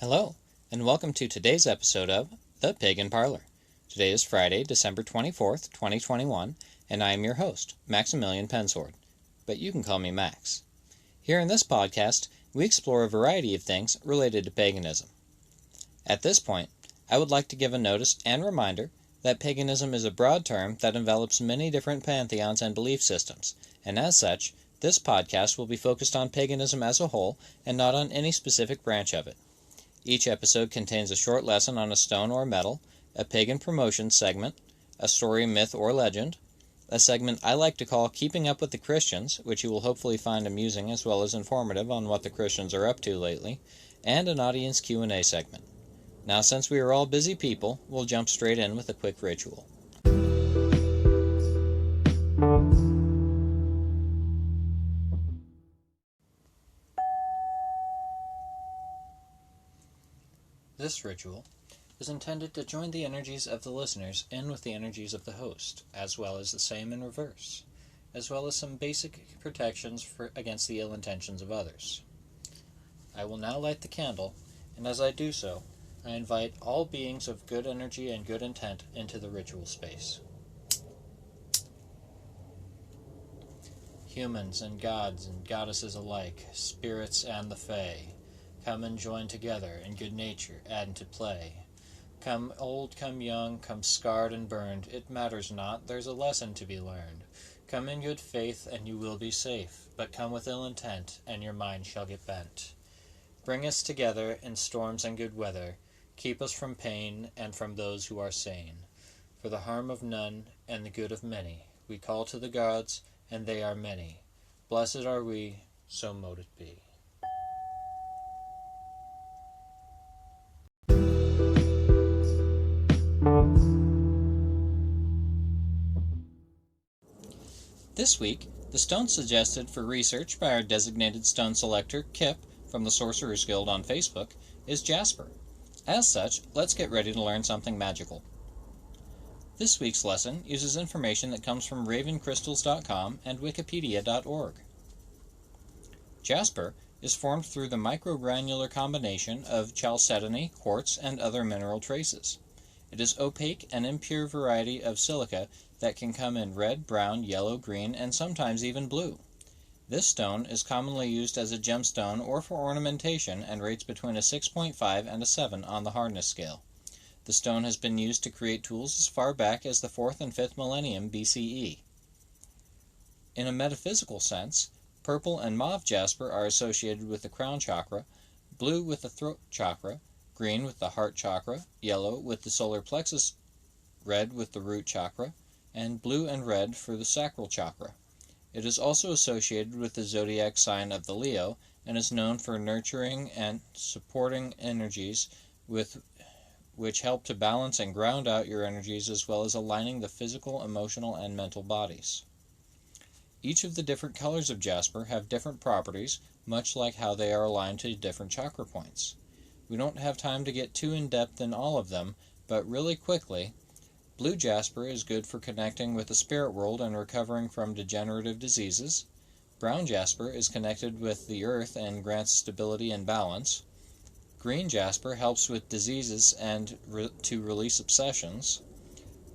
Hello, and welcome to today's episode of The Pagan Parlor. Today is Friday, December 24th, 2021, and I am your host, Maximilian Pensword, but you can call me Max. Here in this podcast, we explore a variety of things related to paganism. At this point, I would like to give a notice and reminder that paganism is a broad term that envelops many different pantheons and belief systems, and as such, this podcast will be focused on paganism as a whole and not on any specific branch of it. Each episode contains a short lesson on a stone or metal, a Pagan Promotions segment, a story, myth, or legend, a segment I like to call Keeping Up with the Christians, which you will hopefully find amusing as well as informative on what the Christians are up to lately, and an audience Q&A segment. Now, since we are all busy people, we'll jump straight in with a quick ritual. This ritual is intended to join the energies of the listeners in with the energies of the host, as well as the same in reverse, as well as some basic protections against the ill intentions of others. I will now light the candle, and as I do so, I invite all beings of good energy and good intent into the ritual space. Humans and gods and goddesses alike, spirits and the fae, come and join together in good nature and to play. Come old, come young, come scarred and burned, it matters not, there's a lesson to be learned. Come in good faith and you will be safe, but come with ill intent and your mind shall get bent. Bring us together in storms and good weather, keep us from pain and from those who are sane. For the harm of none and the good of many, we call to the gods and they are many. Blessed are we, so mote it be. This week, the stone suggested for research by our designated stone selector, Kip, from the Sorcerer's Guild on Facebook, is Jasper. As such, let's get ready to learn something magical. This week's lesson uses information that comes from ravencrystals.com and wikipedia.org. Jasper is formed through the microgranular combination of chalcedony, quartz, and other mineral traces. It is opaque and impure variety of silica that can come in red, brown, yellow, green, and sometimes even blue. This stone is commonly used as a gemstone or for ornamentation and rates between a 6.5 and a 7 on the hardness scale. The stone has been used to create tools as far back as the 4th and 5th millennium BCE. In a metaphysical sense, purple and mauve jasper are associated with the crown chakra, blue with the throat chakra, green with the heart chakra, yellow with the solar plexus, red with the root chakra, and blue and red for the sacral chakra. It is also associated with the zodiac sign of the Leo and is known for nurturing and supporting energies which help to balance and ground out your energies as well as aligning the physical, emotional, and mental bodies. Each of the different colors of jasper have different properties, much like how they are aligned to different chakra points. We don't have time to get too in-depth in all of them, but really quickly, blue jasper is good for connecting with the spirit world and recovering from degenerative diseases. Brown jasper is connected with the earth and grants stability and balance. Green jasper helps with diseases and to release obsessions.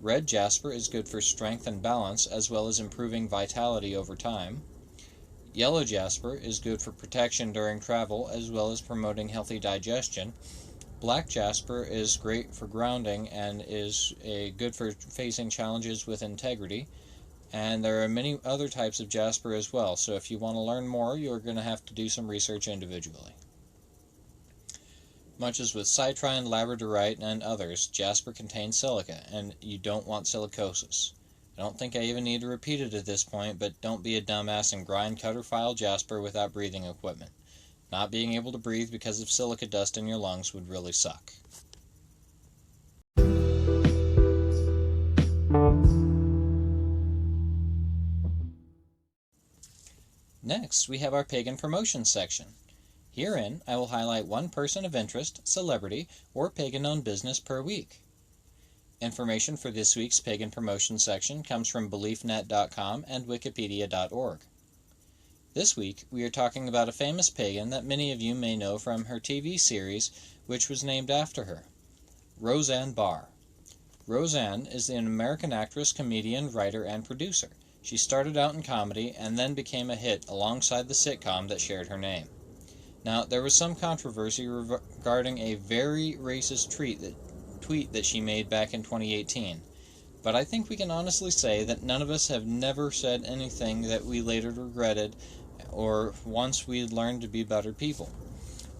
Red jasper is good for strength and balance as well as improving vitality over time. Yellow jasper is good for protection during travel as well as promoting healthy digestion. Black jasper is great for grounding and is good for facing challenges with integrity. And there are many other types of jasper as well, so if you want to learn more, you're going to have to do some research individually. Much as with citrine, labradorite, and others, jasper contains silica, and you don't want silicosis. I don't think I even need to repeat it at this point, but don't be a dumbass and grind, cut, or file jasper without breathing equipment. Not being able to breathe because of silica dust in your lungs would really suck. Next, we have our Pagan Promotions section. Herein, I will highlight one person of interest, celebrity, or pagan-owned business per week. Information for this week's Pagan Promotions section comes from BeliefNet.com and Wikipedia.org. This week, we are talking about a famous pagan that many of you may know from her TV series, which was named after her. Roseanne Barr. Roseanne is an American actress, comedian, writer, and producer. She started out in comedy and then became a hit alongside the sitcom that shared her name. Now, there was some controversy regarding a very racist tweet that she made back in 2018, but I think we can honestly say that none of us have never said anything that we later regretted or once we learned to be better people.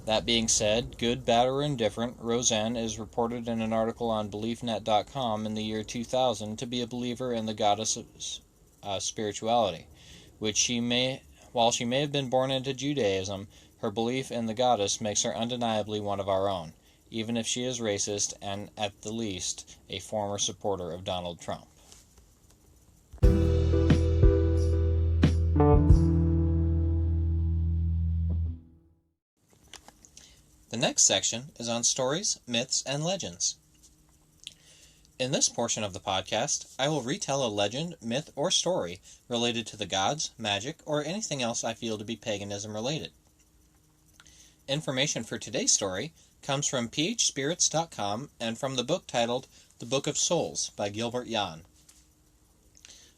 That being said, good, bad, or indifferent, Roseanne is reported in an article on BeliefNet.com in the year 2000 to be a believer in the goddess of spirituality, while she may have been born into Judaism, her belief in the goddess makes her undeniably one of our own, even if she is racist and, at the least, a former supporter of Donald Trump. The next section is on stories, myths, and legends. In this portion of the podcast, I will retell a legend, myth, or story related to the gods, magic, or anything else I feel to be paganism related. Information for today's story comes from phspirits.com and from the book titled The Book of Souls by Gilbert Yan.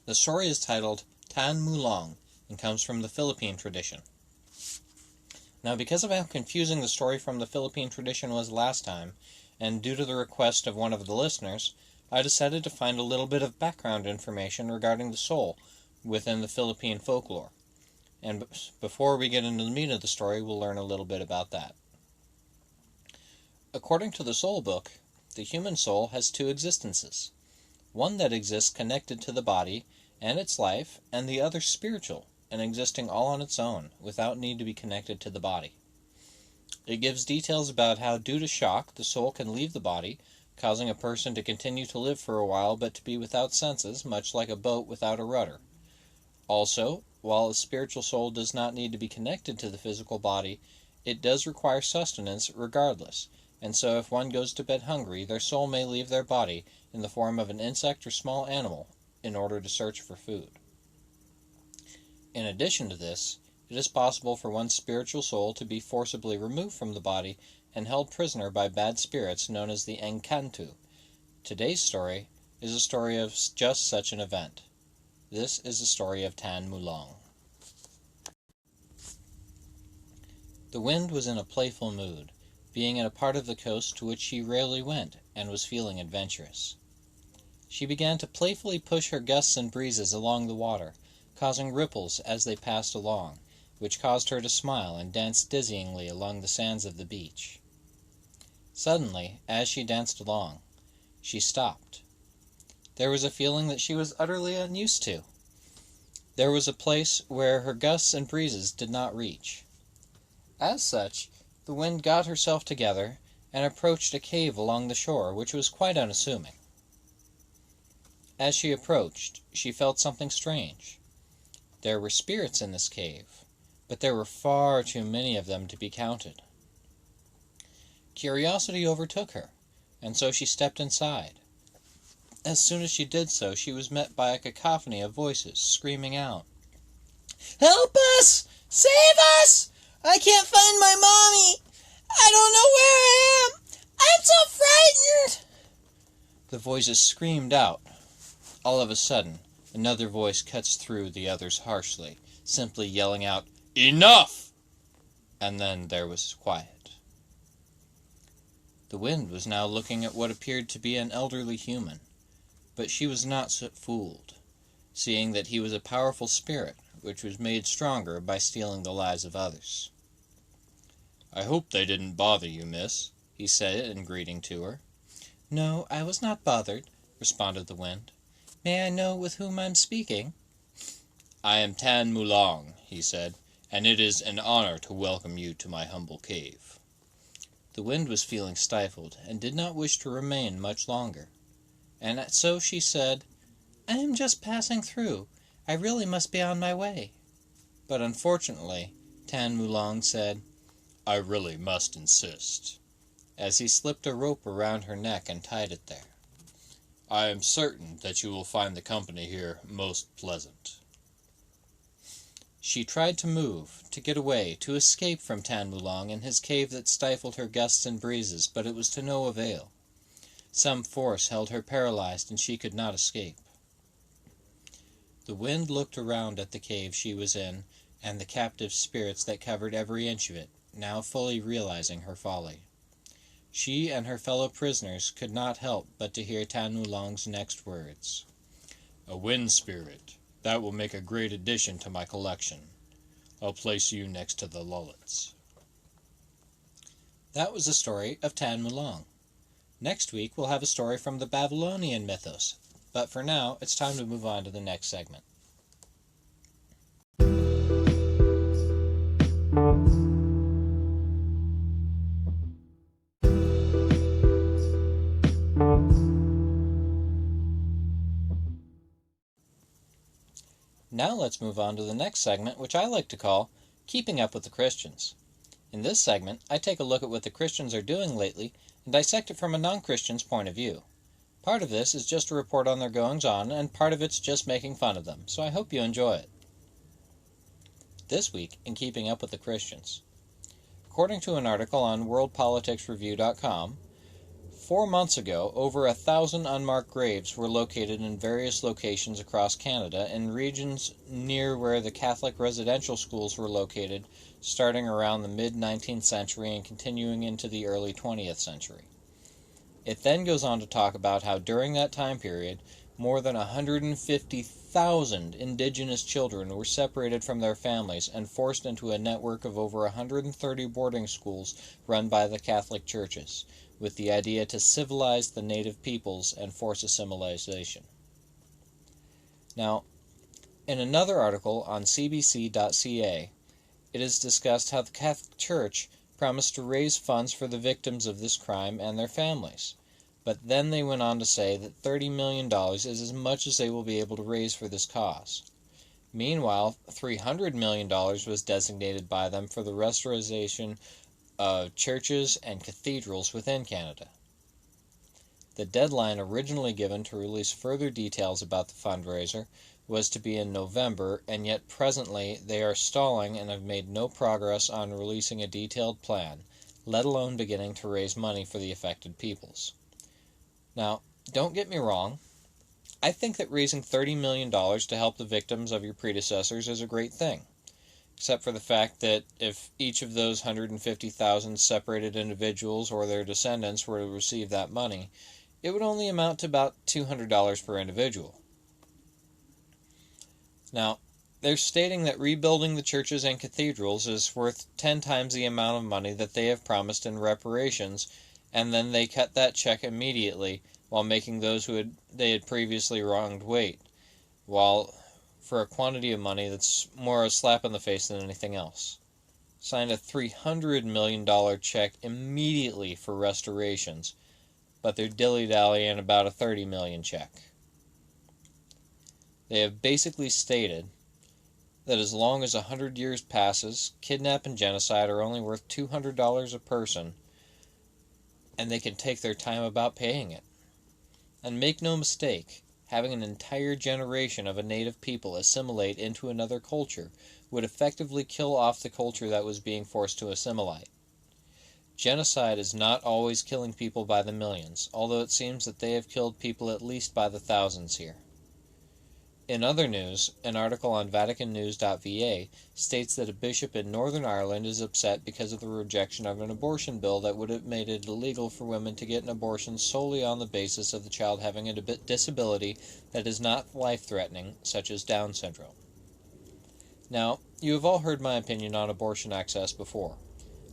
The story is titled Tan Mulong and comes from the Philippine tradition. Now, because of how confusing the story from the Philippine tradition was last time, and due to the request of one of the listeners, I decided to find a little bit of background information regarding the soul within the Philippine folklore. And before we get into the meat of the story, we'll learn a little bit about that. According to the soul book, the human soul has two existences. One that exists connected to the body and its life, and the other spiritual, and existing all on its own, without need to be connected to the body. It gives details about how, due to shock, the soul can leave the body, causing a person to continue to live for a while but to be without senses, much like a boat without a rudder. Also, while a spiritual soul does not need to be connected to the physical body, it does require sustenance regardless, and so if one goes to bed hungry, their soul may leave their body in the form of an insect or small animal in order to search for food. In addition to this, it is possible for one's spiritual soul to be forcibly removed from the body and held prisoner by bad spirits known as the Encanto. Today's story is a story of just such an event. This is the story of Tan Mulong. The wind was in a playful mood, being in a part of the coast to which she rarely went and was feeling adventurous. She began to playfully push her gusts and breezes along the water, causing ripples as they passed along, which caused her to smile and dance dizzyingly along the sands of the beach. Suddenly, as she danced along, she stopped. There was a feeling that she was utterly unused to. There was a place where her gusts and breezes did not reach. As such, the wind got herself together and approached a cave along the shore, which was quite unassuming. As she approached, she felt something strange. There were spirits in this cave, but there were far too many of them to be counted. Curiosity overtook her, and so she stepped inside. As soon as she did so, she was met by a cacophony of voices screaming out, "Help us! Save us! I can't find my mommy! I don't know where I am! I'm so frightened!" The voices screamed out. All of a sudden, another voice cuts through the others harshly, simply yelling out, "Enough!" And then there was quiet. The wind was now looking at what appeared to be an elderly human, but she was not fooled, seeing that he was a powerful spirit, which was made stronger by stealing the lives of others. "I hope they didn't bother you, miss," he said in greeting to her. "No, I was not bothered," responded the wind. "May I know with whom I'm speaking?" "I am Tan Mulong," he said, "and it is an honor to welcome you to my humble cave." The wind was feeling stifled, and did not wish to remain much longer. And so she said, "I am just passing through. I really must be on my way." But unfortunately, Tan Mulong said, "I really must insist," as he slipped a rope around her neck and tied it there. "I am certain that you will find the company here most pleasant." She tried to move, to get away, to escape from Tan Mulong and his cave that stifled her gusts and breezes, but it was to no avail. Some force held her paralyzed, and she could not escape. The wind looked around at the cave she was in, and the captive spirits that covered every inch of it, now fully realizing her folly. She and her fellow prisoners could not help but to hear Tan Mulong's next words. "A wind spirit. That will make a great addition to my collection. I'll place you next to the Lullets." That was the story of Tan Mulong. Next week we'll have a story from the Babylonian mythos, but for now it's time to move on to the next segment. Now let's move on to the next segment, which I like to call Keeping Up with the Christians. In this segment, I take a look at what the Christians are doing lately and dissect it from a non-Christian's point of view. Part of this is just a report on their goings-on, and part of it's just making fun of them, so I hope you enjoy it. This week, in Keeping Up with the Christians. According to an article on worldpoliticsreview.com, 4 months ago, over 1,000 unmarked graves were located in various locations across Canada in regions near where the Catholic residential schools were located, starting around the mid-19th century and continuing into the early 20th century. It then goes on to talk about how during that time period, more than 150,000 Indigenous children were separated from their families and forced into a network of over 130 boarding schools run by the Catholic churches, with the idea to civilize the native peoples and force assimilation. Now, in another article on cbc.ca, it is discussed how the Catholic Church promised to raise funds for the victims of this crime and their families. But then they went on to say that $30 million is as much as they will be able to raise for this cause. Meanwhile, $300 million was designated by them for the restoration of churches and cathedrals within Canada. The deadline originally given to release further details about the fundraiser was to be in November, and yet presently they are stalling and have made no progress on releasing a detailed plan, let alone beginning to raise money for the affected peoples. Now, don't get me wrong, I think that raising $30 million to help the victims of your predecessors is a great thing, except for the fact that if each of those 150,000 separated individuals or their descendants were to receive that money, it would only amount to about $200 per individual. Now, they're stating that rebuilding the churches and cathedrals is worth 10 times the amount of money that they have promised in reparations, and then they cut that check immediately while making those they had previously wronged wait, while for a quantity of money that's more a slap in the face than anything else. Signed a $300 million check immediately for restorations, but they're dilly-dallying about a $30 million check. They have basically stated that as long as 100 years passes, kidnap and genocide are only worth $200 a person, and they can take their time about paying it. And make no mistake, having an entire generation of a native people assimilate into another culture would effectively kill off the culture that was being forced to assimilate. Genocide is not always killing people by the millions, although it seems that they have killed people at least by the thousands here. In other news, an article on VaticanNews.va states that a bishop in Northern Ireland is upset because of the rejection of an abortion bill that would have made it illegal for women to get an abortion solely on the basis of the child having a disability that is not life-threatening, such as Down syndrome. Now, you have all heard my opinion on abortion access before.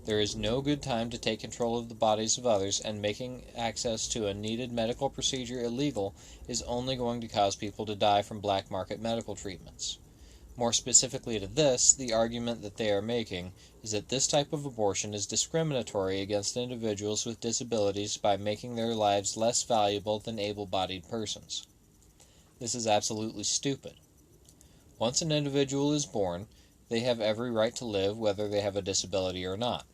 There is no good time to take control of the bodies of others, and making access to a needed medical procedure illegal is only going to cause people to die from black market medical treatments. More specifically to this, the argument that they are making is that this type of abortion is discriminatory against individuals with disabilities by making their lives less valuable than able-bodied persons. This is absolutely stupid. Once an individual is born, they have every right to live whether they have a disability or not.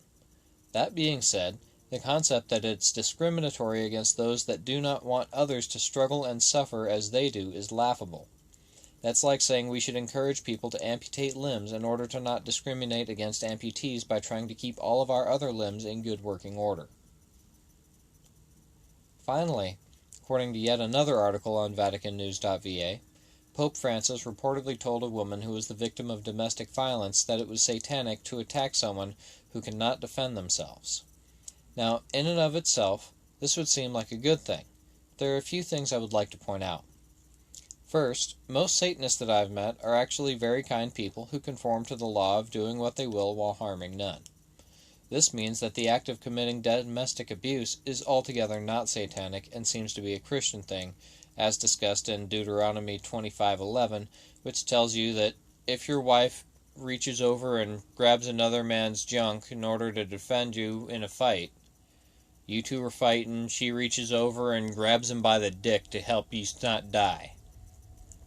That being said, the concept that it's discriminatory against those that do not want others to struggle and suffer as they do is laughable. That's like saying we should encourage people to amputate limbs in order to not discriminate against amputees by trying to keep all of our other limbs in good working order. Finally, according to yet another article on VaticanNews.va, Pope Francis reportedly told a woman who was the victim of domestic violence that it was satanic to attack someone who cannot defend themselves. Now, in and of itself, this would seem like a good thing. There are a few things I would like to point out. First, most Satanists that I've met are actually very kind people who conform to the law of doing what they will while harming none. This means that the act of committing domestic abuse is altogether not satanic and seems to be a Christian thing, as discussed in Deuteronomy 25:11, which tells you that if your wife reaches over and grabs another man's junk in order to defend you in a fight, you two are fighting, she reaches over and grabs him by the dick to help you not die.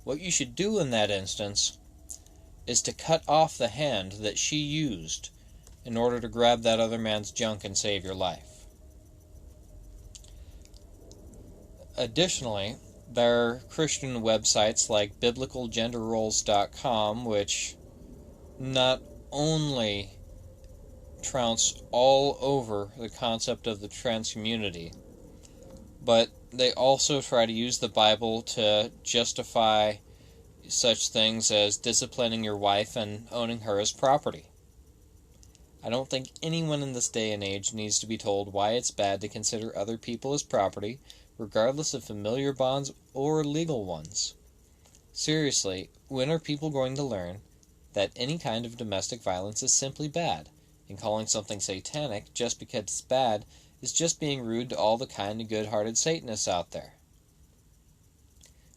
What you should do in that instance is to cut off the hand that she used in order to grab that other man's junk and save your life. Additionally, there are Christian websites like biblicalgenderroles.com, which not only trounce all over the concept of the trans community, but they also try to use the Bible to justify such things as disciplining your wife and owning her as property. I don't think anyone in this day and age needs to be told why it's bad to consider other people as property, regardless of familiar bonds or legal ones. Seriously, when are people going to learn that any kind of domestic violence is simply bad, and calling something satanic just because it's bad is just being rude to all the kind and good-hearted Satanists out there?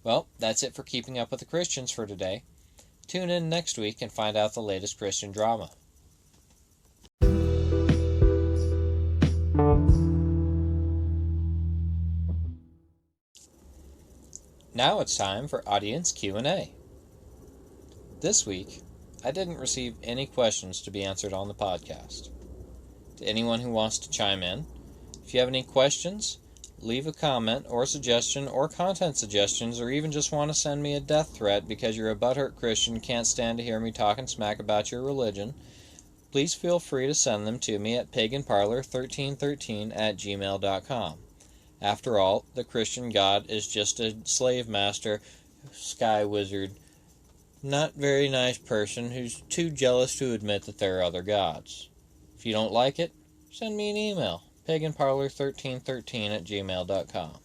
Well, that's it for Keeping Up with the Christians for today. Tune in next week and find out the latest Christian drama. Now it's time for audience Q&A. This week, I didn't receive any questions to be answered on the podcast. To anyone who wants to chime in, if you have any questions, leave a comment or suggestion or content suggestions, or even just want to send me a death threat because you're a butthurt Christian and can't stand to hear me talking smack about your religion, please feel free to send them to me at paganparlor1313@gmail.com. After all, the Christian God is just a slave master, sky wizard, not very nice person who's too jealous to admit that there are other gods. If you don't like it, send me an email, paganparlor1313@gmail.com.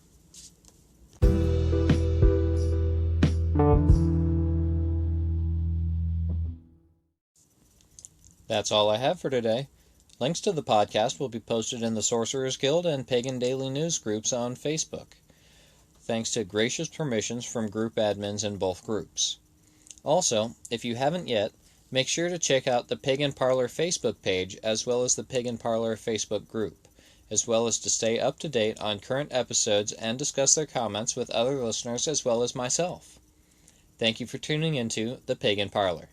That's all I have for today. Links to the podcast will be posted in the Sorcerers Guild and Pagan Daily News groups on Facebook, thanks to gracious permissions from group admins in both groups. Also, if you haven't yet, make sure to check out the Pagan Parlor Facebook page as well as the Pagan Parlor Facebook group, as well as to stay up to date on current episodes and discuss their comments with other listeners as well as myself. Thank you for tuning into the Pagan Parlor.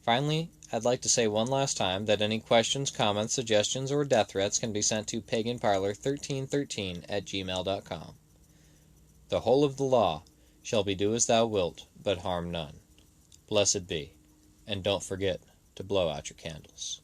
Finally, I'd like to say one last time that any questions, comments, suggestions, or death threats can be sent to paganparlor1313@gmail.com. The whole of the law shall be do as thou wilt, but harm none. Blessed be, and don't forget to blow out your candles.